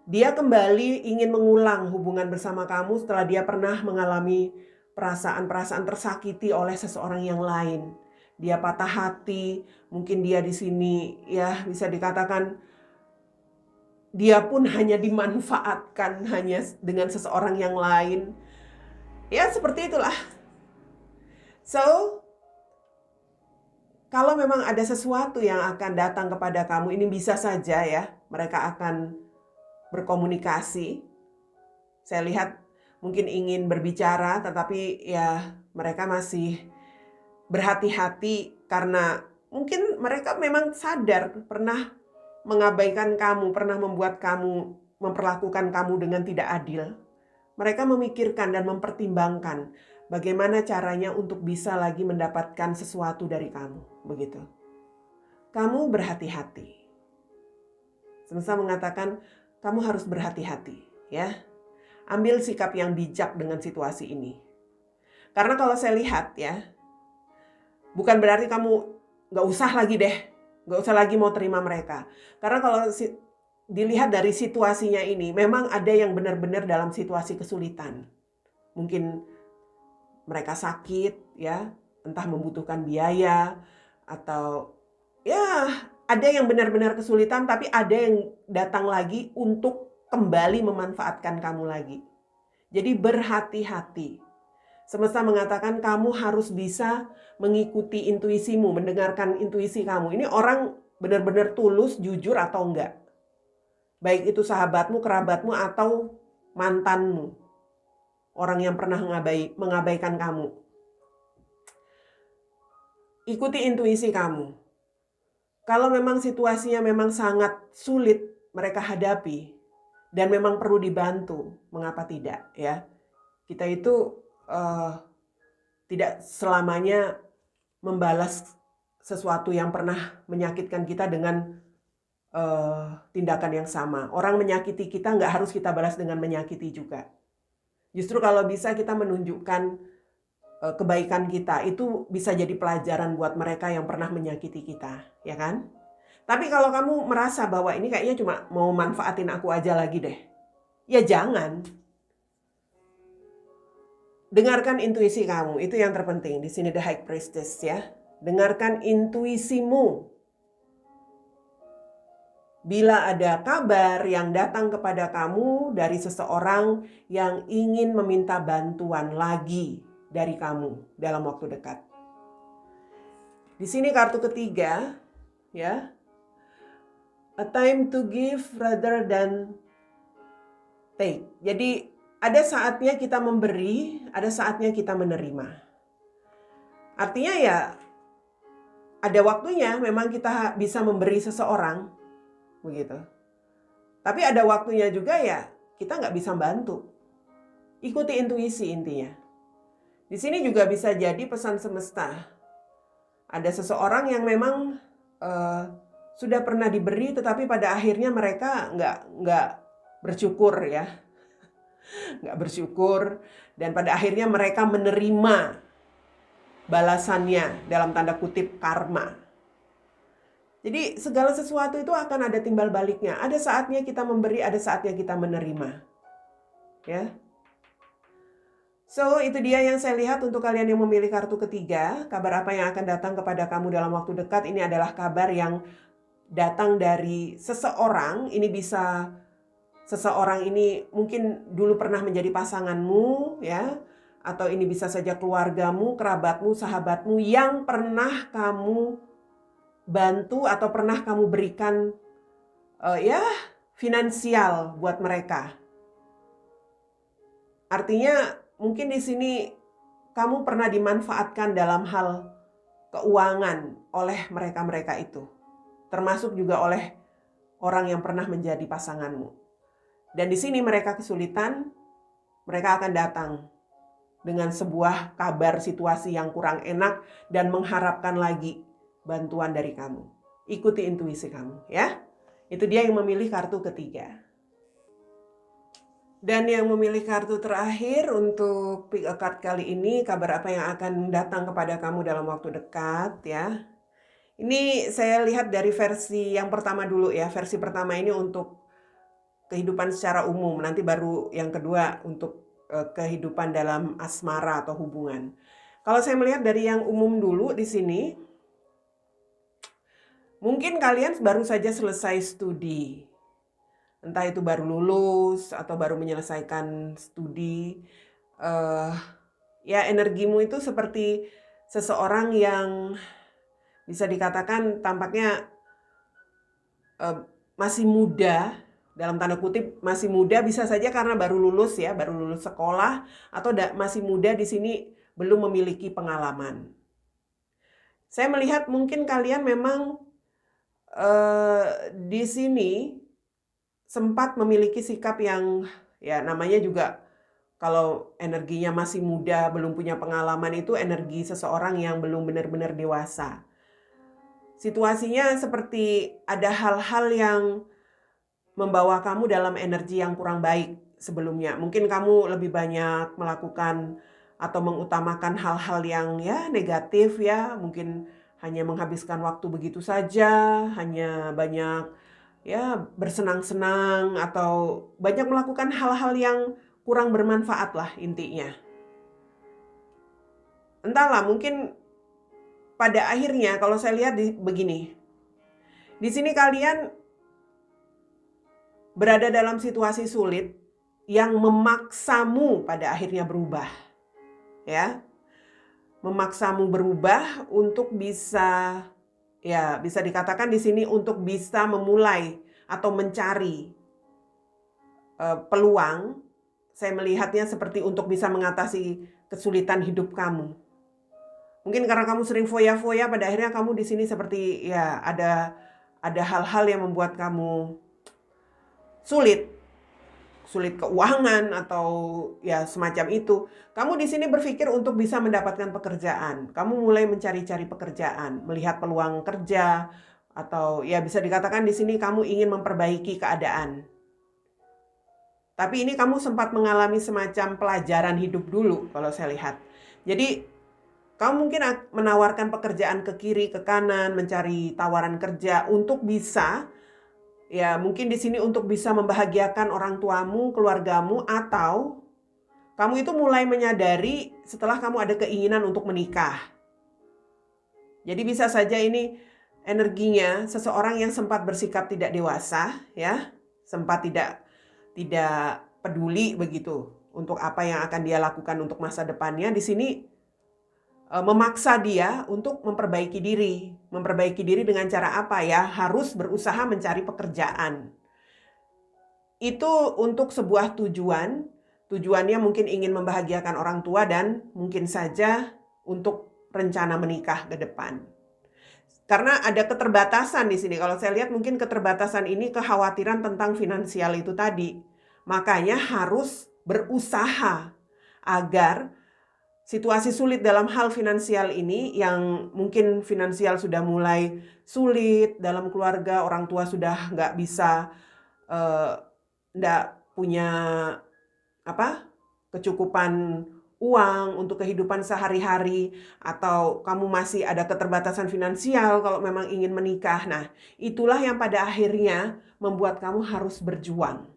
dia kembali ingin mengulang hubungan bersama kamu setelah dia pernah mengalami perasaan-perasaan tersakiti oleh seseorang yang lain. Dia patah hati, mungkin dia di sini ya bisa dikatakan dia pun hanya dimanfaatkan hanya dengan seseorang yang lain. Ya seperti itulah. So, kalau memang ada sesuatu yang akan datang kepada kamu, ini bisa saja ya, mereka akan berkomunikasi. Saya lihat mungkin ingin berbicara, tetapi ya mereka masih berhati-hati karena mungkin mereka memang sadar pernah mengabaikan kamu, pernah membuat kamu, memperlakukan kamu dengan tidak adil. Mereka memikirkan dan mempertimbangkan bagaimana caranya untuk bisa lagi mendapatkan sesuatu dari kamu, begitu. Kamu berhati-hati. Semesta mengatakan kamu harus berhati-hati, ya. Ambil sikap yang bijak dengan situasi ini. Karena kalau saya lihat ya, bukan berarti kamu gak usah lagi deh, gak usah lagi mau terima mereka. Karena kalau dilihat dari situasinya ini, memang ada yang benar-benar dalam situasi kesulitan. Mungkin mereka sakit ya, entah membutuhkan biaya atau ya ada yang benar-benar kesulitan, tapi ada yang datang lagi untuk kembali memanfaatkan kamu lagi. Jadi berhati-hati. Semesta mengatakan kamu harus bisa mengikuti intuisimu, mendengarkan intuisi kamu. Ini orang benar-benar tulus, jujur atau enggak. Baik itu sahabatmu, kerabatmu, atau mantanmu. Orang yang pernah mengabaikan kamu. Ikuti intuisi kamu. Kalau memang situasinya memang sangat sulit mereka hadapi dan memang perlu dibantu, mengapa tidak ya? Kita itu tidak selamanya membalas sesuatu yang pernah menyakitkan kita dengan tindakan yang sama. Orang menyakiti kita nggak harus kita balas dengan menyakiti juga. Justru kalau bisa kita menunjukkan kebaikan kita, itu bisa jadi pelajaran buat mereka yang pernah menyakiti kita, ya kan? Tapi kalau kamu merasa bahwa ini kayaknya cuma mau manfaatin aku aja lagi deh, ya jangan. Dengarkan intuisi kamu, itu yang terpenting. Di sini the High Priestess ya. Dengarkan intuisimu. Bila ada kabar yang datang kepada kamu dari seseorang yang ingin meminta bantuan lagi dari kamu dalam waktu dekat. Di sini kartu ketiga, ya. A time to give rather than take. Jadi ada saatnya kita memberi, ada saatnya kita menerima. Artinya ya ada waktunya memang kita bisa memberi seseorang, begitu. Tapi ada waktunya juga ya kita nggak bisa bantu. Ikuti intuisi intinya. Di sini juga bisa jadi pesan semesta. Ada seseorang yang memang sudah pernah diberi, tetapi pada akhirnya mereka nggak bersyukur ya. Nggak bersyukur, dan pada akhirnya mereka menerima balasannya dalam tanda kutip karma. Jadi segala sesuatu itu akan ada timbal baliknya. Ada saatnya kita memberi, ada saatnya kita menerima. Ya. So itu dia yang saya lihat untuk kalian yang memilih kartu ketiga. Kabar apa yang akan datang kepada kamu dalam waktu dekat, ini adalah kabar yang datang dari seseorang. Ini bisa seseorang ini mungkin dulu pernah menjadi pasanganmu ya, atau ini bisa saja keluargamu, kerabatmu, sahabatmu yang pernah kamu bantu atau pernah kamu berikan ya finansial buat mereka. Artinya mungkin di sini kamu pernah dimanfaatkan dalam hal keuangan oleh mereka-mereka itu. Termasuk juga oleh orang yang pernah menjadi pasanganmu. Dan di sini mereka kesulitan, mereka akan datang dengan sebuah kabar situasi yang kurang enak dan mengharapkan lagi bantuan dari kamu. Ikuti intuisi kamu ya. Itu dia yang memilih kartu ketiga. Dan yang memilih kartu terakhir untuk pick a card kali ini, kabar apa yang akan datang kepada kamu dalam waktu dekat ya. Ini saya lihat dari versi yang pertama dulu ya. Versi pertama ini untuk kehidupan secara umum, nanti baru yang kedua untuk kehidupan dalam asmara atau hubungan. Kalau saya melihat dari yang umum dulu di sini, mungkin kalian baru saja selesai studi. Entah itu baru lulus atau baru menyelesaikan studi. Ya energimu itu seperti seseorang yang bisa dikatakan tampaknya masih muda, dalam tanda kutip masih muda, bisa saja karena baru lulus ya, baru lulus sekolah, atau masih muda di sini belum memiliki pengalaman. Saya melihat mungkin kalian memang di sini sempat memiliki sikap yang ya namanya juga kalau energinya masih muda, belum punya pengalaman, itu energi seseorang yang belum benar-benar dewasa. Situasinya seperti ada hal-hal yang membawa kamu dalam energi yang kurang baik sebelumnya. Mungkin kamu lebih banyak melakukan atau mengutamakan hal-hal yang ya negatif ya. Mungkin hanya menghabiskan waktu begitu saja, hanya banyak ya bersenang-senang atau banyak melakukan hal-hal yang kurang bermanfaat lah intinya. Entahlah, mungkin pada akhirnya kalau saya lihat begini. Di sini kalian berada dalam situasi sulit yang memaksamu pada akhirnya berubah. Ya. Memaksamu berubah untuk bisa ya bisa dikatakan di sini untuk bisa memulai atau mencari peluang. Saya melihatnya seperti untuk bisa mengatasi kesulitan hidup kamu. Mungkin karena kamu sering foya-foya, pada akhirnya kamu di sini seperti ya ada hal-hal yang membuat kamu sulit keuangan atau ya semacam itu. Kamu di sini berpikir untuk bisa mendapatkan pekerjaan. Kamu mulai mencari-cari pekerjaan, melihat peluang kerja, atau ya bisa dikatakan di sini kamu ingin memperbaiki keadaan. Tapi ini kamu sempat mengalami semacam pelajaran hidup dulu kalau saya lihat. Jadi kamu mungkin menawarkan pekerjaan ke kiri, ke kanan, mencari tawaran kerja untuk bisa ya mungkin di sini untuk bisa membahagiakan orang tuamu, keluargamu, atau kamu itu mulai menyadari setelah kamu ada keinginan untuk menikah. Jadi bisa saja ini energinya seseorang yang sempat bersikap tidak dewasa ya, sempat tidak peduli begitu untuk apa yang akan dia lakukan untuk masa depannya. Di sini memaksa dia untuk memperbaiki diri. Memperbaiki diri dengan cara apa ya? Harus berusaha mencari pekerjaan. Itu untuk sebuah tujuan. Tujuannya mungkin ingin membahagiakan orang tua dan mungkin saja untuk rencana menikah ke depan. Karena ada keterbatasan di sini. Kalau saya lihat mungkin keterbatasan ini kekhawatiran tentang finansial itu tadi. Makanya harus berusaha agar situasi sulit dalam hal finansial ini yang mungkin finansial sudah mulai sulit dalam keluarga, orang tua sudah nggak bisa, nggak punya kecukupan uang untuk kehidupan sehari-hari, atau kamu masih ada keterbatasan finansial kalau memang ingin menikah. Nah, itulah yang pada akhirnya membuat kamu harus berjuang.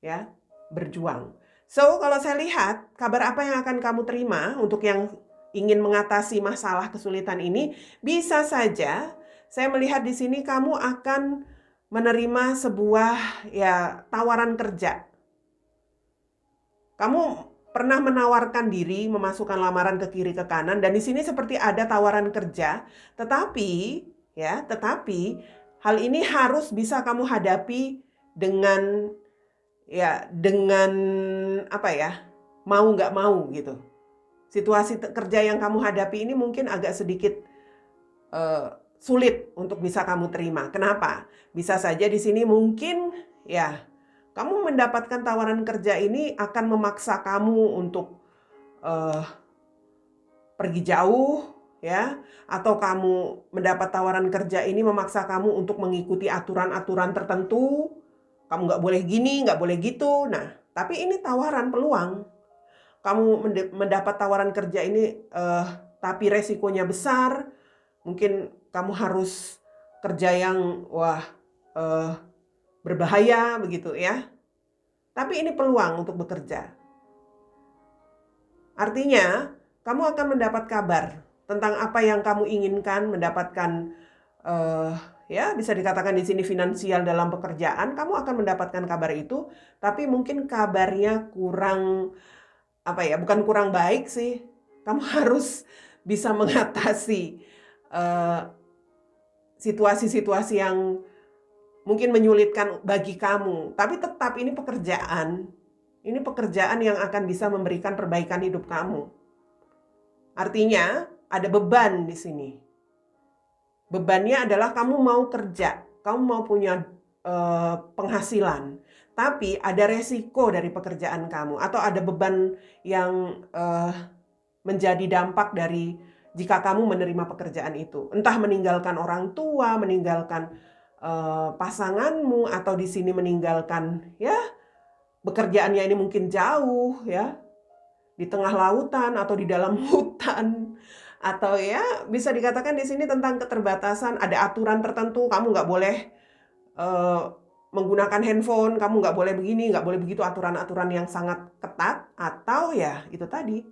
Ya, berjuang. So, kalau saya lihat, kabar apa yang akan kamu terima untuk yang ingin mengatasi masalah kesulitan ini, bisa saja saya melihat di sini kamu akan menerima sebuah ya tawaran kerja. Kamu pernah menawarkan diri, memasukkan lamaran ke kiri ke kanan, dan di sini seperti ada tawaran kerja, tetapi hal ini harus bisa kamu hadapi dengan ya dengan apa ya, mau nggak mau gitu. Situasi kerja yang kamu hadapi ini mungkin agak sedikit sulit untuk bisa kamu terima. Kenapa? Bisa saja di sini mungkin ya kamu mendapatkan tawaran kerja ini akan memaksa kamu untuk pergi jauh ya, atau kamu mendapat tawaran kerja ini memaksa kamu untuk mengikuti aturan-aturan tertentu. Kamu nggak boleh gini, nggak boleh gitu. Nah, tapi ini tawaran peluang. Kamu mendapat tawaran kerja ini, tapi resikonya besar. Mungkin kamu harus kerja yang berbahaya begitu ya. Tapi ini peluang untuk bekerja. Artinya, kamu akan mendapat kabar tentang apa yang kamu inginkan, mendapatkan ya bisa dikatakan di sini finansial dalam pekerjaan. Kamu akan mendapatkan kabar itu, tapi mungkin kabarnya kurang apa ya, bukan kurang baik sih. Kamu harus bisa mengatasi situasi-situasi yang mungkin menyulitkan bagi kamu. Tapi tetap ini pekerjaan. Ini pekerjaan yang akan bisa memberikan perbaikan hidup kamu. Artinya ada beban di sini. Bebannya adalah kamu mau kerja, kamu mau punya penghasilan, tapi ada resiko dari pekerjaan kamu, atau ada beban yang menjadi dampak dari jika kamu menerima pekerjaan itu. Entah meninggalkan orang tua, meninggalkan pasanganmu, atau di sini meninggalkan ya pekerjaannya ini mungkin jauh ya, di tengah lautan atau di dalam hutan, atau ya bisa dikatakan di sini tentang keterbatasan, ada aturan tertentu, kamu nggak boleh menggunakan handphone, kamu nggak boleh begini, nggak boleh begitu, aturan-aturan yang sangat ketat, atau ya itu tadi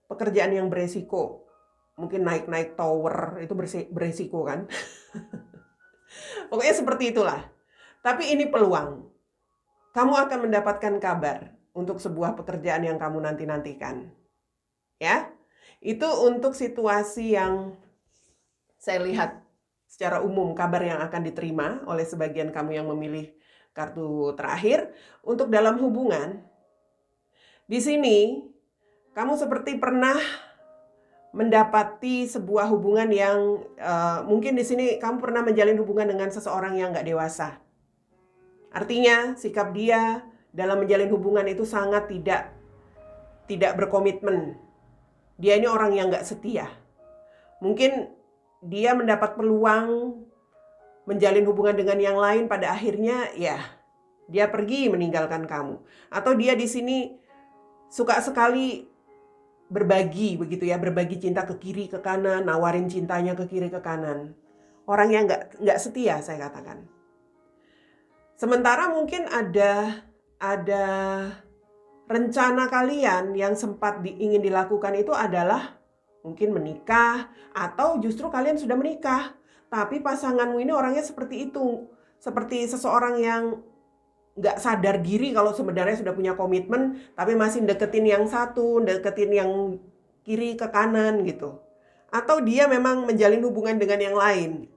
pekerjaan yang beresiko, mungkin naik-naik tower itu beresiko kan. Pokoknya seperti itulah. Tapi ini peluang. Kamu akan mendapatkan kabar untuk sebuah pekerjaan yang kamu nanti-nantikan. Ya. Itu untuk situasi yang saya lihat secara umum, kabar yang akan diterima oleh sebagian kamu yang memilih kartu terakhir. Untuk dalam hubungan, di sini kamu seperti pernah mendapati sebuah hubungan yang mungkin di sini kamu pernah menjalin hubungan dengan seseorang yang nggak dewasa. Artinya sikap dia dalam menjalin hubungan itu sangat tidak berkomitmen. Dia ini orang yang nggak setia. Mungkin dia mendapat peluang menjalin hubungan dengan yang lain, pada akhirnya ya dia pergi meninggalkan kamu. Atau dia di sini suka sekali berbagi begitu ya, berbagi cinta ke kiri ke kanan, nawarin cintanya ke kiri ke kanan. Orang yang nggak setia, saya katakan. Sementara mungkin ada rencana kalian yang sempat ingin dilakukan itu adalah mungkin menikah, atau justru kalian sudah menikah, tapi pasanganmu ini orangnya seperti itu, seperti seseorang yang nggak sadar diri kalau sebenarnya sudah punya komitmen, tapi masih deketin yang satu, deketin yang kiri ke kanan gitu. Atau dia memang menjalin hubungan dengan yang lain.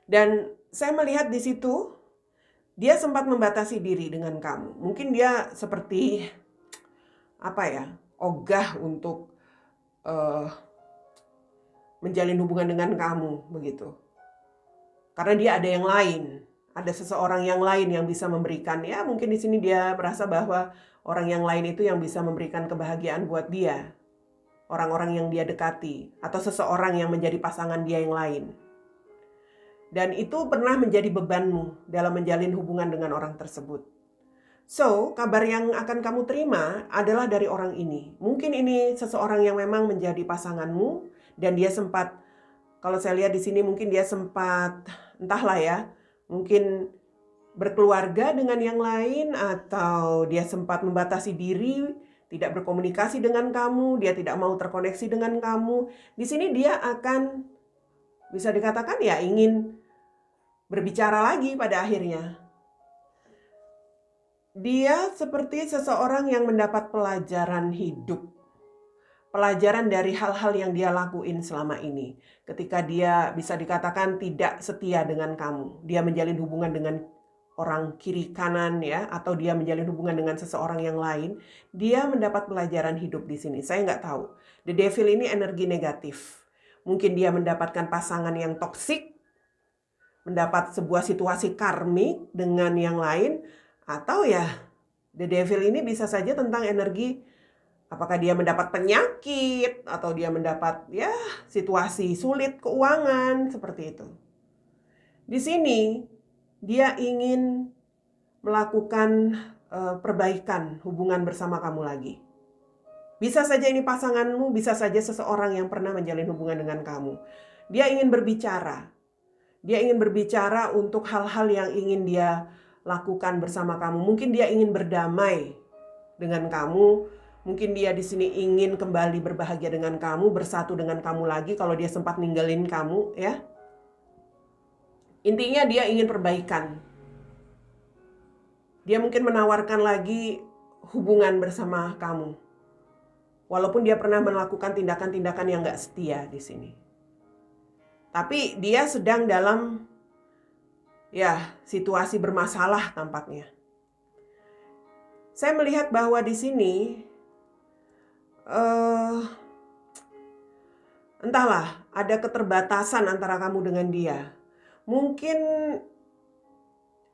Dan saya melihat di situ, dia sempat membatasi diri dengan kamu. Mungkin dia seperti ogah untuk menjalin hubungan dengan kamu begitu. Karena dia ada yang lain, ada seseorang yang lain yang bisa memberikan, ya mungkin di sini dia merasa bahwa orang yang lain itu yang bisa memberikan kebahagiaan buat dia. Orang-orang yang dia dekati, atau seseorang yang menjadi pasangan dia yang lain. Dan itu pernah menjadi bebanmu dalam menjalin hubungan dengan orang tersebut. So, kabar yang akan kamu terima adalah dari orang ini. Mungkin ini seseorang yang memang menjadi pasanganmu, dan dia sempat, kalau saya lihat di sini mungkin dia sempat, entahlah ya, mungkin berkeluarga dengan yang lain, atau dia sempat membatasi diri, tidak berkomunikasi dengan kamu, dia tidak mau terkoneksi dengan kamu. Di sini dia akan, bisa dikatakan ya, ingin berbicara lagi pada akhirnya. Dia seperti seseorang yang mendapat pelajaran hidup. Pelajaran dari hal-hal yang dia lakuin selama ini. Ketika dia bisa dikatakan tidak setia dengan kamu. Dia menjalin hubungan dengan orang kiri kanan ya, atau dia menjalin hubungan dengan seseorang yang lain, dia mendapat pelajaran hidup di sini. Saya nggak tahu. The devil ini energi negatif. Mungkin dia mendapatkan pasangan yang toksik, mendapat sebuah situasi karmik dengan yang lain, atau ya the devil ini bisa saja tentang energi apakah dia mendapat penyakit atau dia mendapat ya situasi sulit keuangan seperti itu. Di sini dia ingin melakukan perbaikan hubungan bersama kamu lagi. Bisa saja ini pasanganmu, bisa saja seseorang yang pernah menjalin hubungan dengan kamu. Dia ingin berbicara. Dia ingin berbicara untuk hal-hal yang ingin dia lakukan bersama kamu. Mungkin dia ingin berdamai dengan kamu. Mungkin dia di sini ingin kembali berbahagia dengan kamu, bersatu dengan kamu lagi kalau dia sempat ninggalin kamu, ya. Intinya dia ingin perbaikan. Dia mungkin menawarkan lagi hubungan bersama kamu. Walaupun dia pernah melakukan tindakan-tindakan yang gak setia di sini. Tapi dia sedang dalam ya situasi bermasalah tampaknya. Saya melihat bahwa di sini entahlah, ada keterbatasan antara kamu dengan dia. Mungkin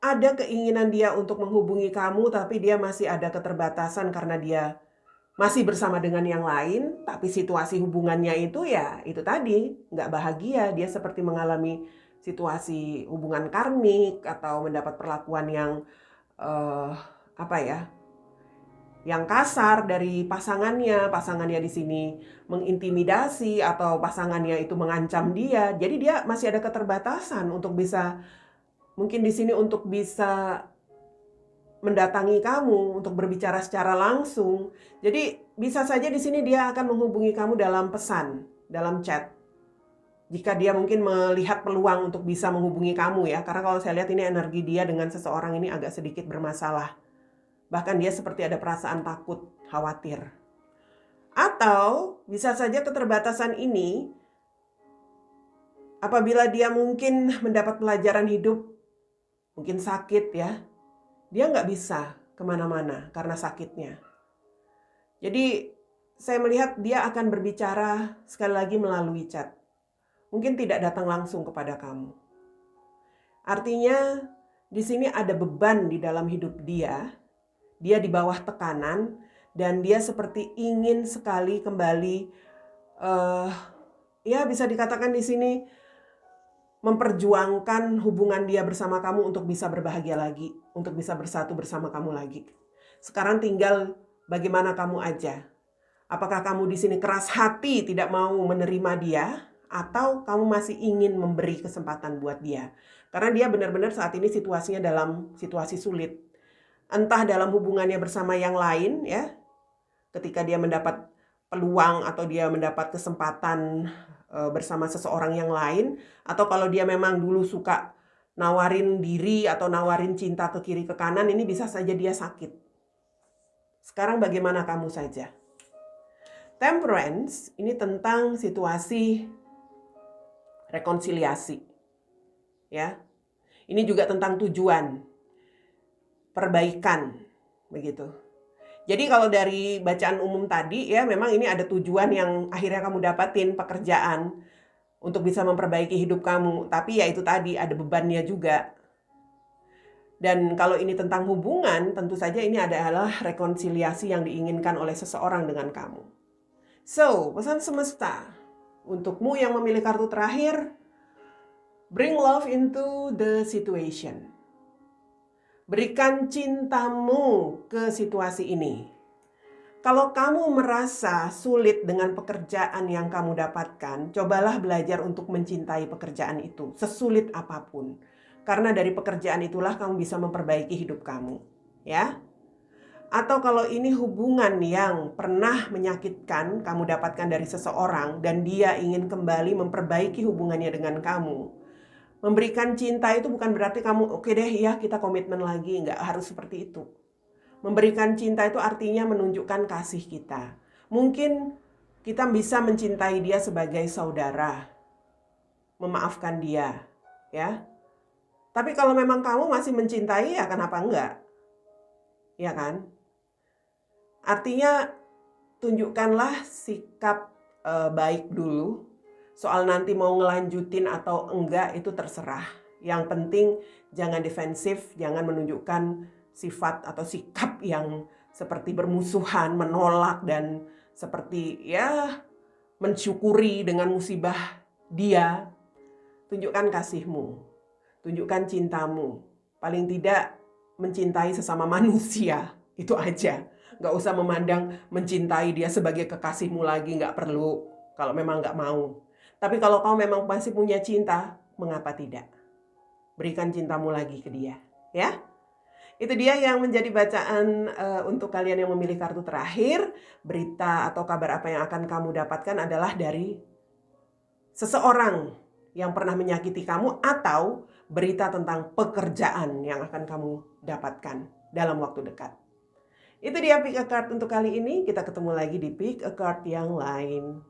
ada keinginan dia untuk menghubungi kamu, tapi dia masih ada keterbatasan karena dia masih bersama dengan yang lain, tapi situasi hubungannya itu ya itu tadi, nggak bahagia. Dia seperti mengalami situasi hubungan karmik atau mendapat perlakuan yang yang kasar dari pasangannya di sini mengintimidasi atau pasangannya itu mengancam dia. Jadi dia masih ada keterbatasan untuk bisa, mungkin di sini untuk bisa mendatangi kamu, untuk berbicara secara langsung. Jadi bisa saja di sini dia akan menghubungi kamu dalam pesan, dalam chat. Jika dia mungkin melihat peluang untuk bisa menghubungi kamu ya. Karena kalau saya lihat ini energi dia dengan seseorang ini agak sedikit bermasalah. Bahkan dia seperti ada perasaan takut, khawatir. Atau bisa saja keterbatasan ini apabila dia mungkin mendapat pelajaran hidup, mungkin sakit ya, dia nggak bisa kemana-mana karena sakitnya. Jadi saya melihat dia akan berbicara sekali lagi melalui chat. Mungkin tidak datang langsung kepada kamu. Artinya di sini ada beban di dalam hidup dia. Dia di bawah tekanan dan dia seperti ingin sekali kembali, ya bisa dikatakan di sini memperjuangkan hubungan dia bersama kamu untuk bisa berbahagia lagi, untuk bisa bersatu bersama kamu lagi. Sekarang tinggal bagaimana kamu aja. Apakah kamu di sini keras hati tidak mau menerima dia, atau kamu masih ingin memberi kesempatan buat dia? Karena dia benar-benar saat ini situasinya dalam situasi sulit. Entah dalam hubungannya bersama yang lain ya, ketika dia mendapat peluang atau dia mendapat kesempatan bersama seseorang yang lain, atau kalau dia memang dulu suka nawarin diri atau nawarin cinta ke kiri ke kanan, ini bisa saja dia sakit. Sekarang bagaimana kamu saja? Temperance ini tentang situasi rekonsiliasi. Ya. Ini juga tentang tujuan perbaikan begitu. Jadi kalau dari bacaan umum tadi ya memang ini ada tujuan yang akhirnya kamu dapatin, pekerjaan untuk bisa memperbaiki hidup kamu. Tapi ya itu tadi ada bebannya juga. Dan kalau ini tentang hubungan, tentu saja ini adalah rekonsiliasi yang diinginkan oleh seseorang dengan kamu. So, pesan semesta untukmu yang memilih kartu terakhir, bring love into the situation. Berikan cintamu ke situasi ini. Kalau kamu merasa sulit dengan pekerjaan yang kamu dapatkan, cobalah belajar untuk mencintai pekerjaan itu, sesulit apapun. Karena dari pekerjaan itulah kamu bisa memperbaiki hidup kamu, ya. Atau kalau ini hubungan yang pernah menyakitkan kamu dapatkan dari seseorang dan dia ingin kembali memperbaiki hubungannya dengan kamu, memberikan cinta itu bukan berarti kamu oke deh ya kita komitmen lagi, nggak harus seperti itu. Memberikan cinta itu artinya menunjukkan kasih kita. Mungkin kita bisa mencintai dia sebagai saudara, memaafkan dia, ya. Tapi kalau memang kamu masih mencintai, ya kenapa enggak? Ya kan? Artinya tunjukkanlah sikap baik dulu. Soal nanti mau ngelanjutin atau enggak itu terserah. Yang penting jangan defensif, jangan menunjukkan sifat atau sikap yang seperti bermusuhan, menolak, dan seperti ya mensyukuri dengan musibah dia. Tunjukkan kasihmu, tunjukkan cintamu. Paling tidak mencintai sesama manusia, itu aja. Nggak usah memandang mencintai dia sebagai kekasihmu lagi, nggak perlu kalau memang nggak mau. Tapi kalau kau memang masih punya cinta, mengapa tidak? Berikan cintamu lagi ke dia, ya. Itu dia yang menjadi bacaan untuk kalian yang memilih kartu terakhir. Berita atau kabar apa yang akan kamu dapatkan adalah dari seseorang yang pernah menyakiti kamu atau berita tentang pekerjaan yang akan kamu dapatkan dalam waktu dekat. Itu dia pick a card untuk kali ini. Kita ketemu lagi di pick a card yang lain.